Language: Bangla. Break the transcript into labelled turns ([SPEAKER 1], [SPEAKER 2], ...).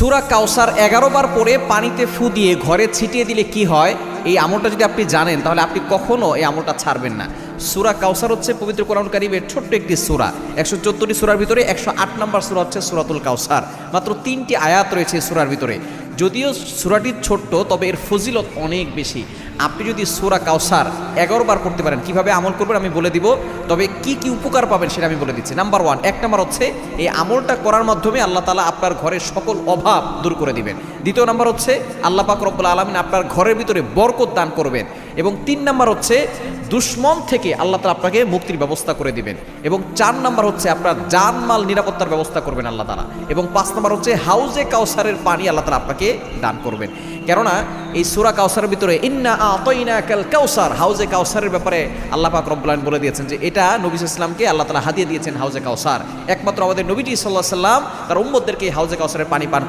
[SPEAKER 1] সূরা কাউসার 11 বার পরে পানিতে ফু দিয়ে ঘরে ছিটিয়ে দিলে কি হয়, এই আমলটা যদি আপনি জানেন তাহলে আপনি কখনো এই আমলটা ছাড়বেন না। সূরা কাউসার হচ্ছে পবিত্র কোরআন কারীমের ছোট্ট একটি সূরা। 114টি সূরার ভিতরে 108 নম্বর সূরা হচ্ছে সূরাতুল কাউসার। মাত্র 3টি আয়াত রয়েছে এই সূরার ভিতরে। যদিও সূরাটি ছোট্ট, তবে এর ফজিলত অনেক বেশি। আপনি যদি সূরা কাউসার 11 বার পড়তে পারেন, কিভাবে আমল করবেন আমি বলে দিব, তবে কি কি উপকার পাবেন সেটা আমি বলে দিচ্ছি। নাম্বার 1, 1 নাম্বার হচ্ছে এই আমলটা করার মাধ্যমে আল্লাহ তাআলা আপনার ঘরের সকল অভাব দূর করে দিবেন। দ্বিতীয় নাম্বার হচ্ছে আল্লাহ পাক রব্বুল আলামিন আপনার ঘরের ভিতরে বরকত দান করবেন। এবং 3 নাম্বার হচ্ছে দুশমন থেকে আল্লাহ তাআলা আপনাকে মুক্তির ব্যবস্থা করে দিবেন। এবং 4 নাম্বার হচ্ছে আপনার জানমাল নিরাপত্তার ব্যবস্থা করবেন আল্লাহ তাআলা। এবং 5 নাম্বার হচ্ছে হাউজে কাউসারের পানি আল্লাহ তাআলা আপনাকে দান করবেন। কেননা এই সূরা কাউসারের ভিতরে ইন্না আতাইনাকাল কাউসার, হাউজে কাউসারের ব্যাপারে আল্লাহ পাক রব্বুল আলামিন বলে দিয়েছেন যে এটা নবী সাল্লাল্লাহু আলাইহি ওয়াসাল্লামকে আল্লাহ তাআলা হাদিয়া দিয়েছেন হাউজে কাউসার। একমাত্র আমাদের নবীজি সাল্লাল্লাহু আলাইহি ওয়াসাল্লাম তার উম্মতদেরকে হাউজে কাউসারের পানি পান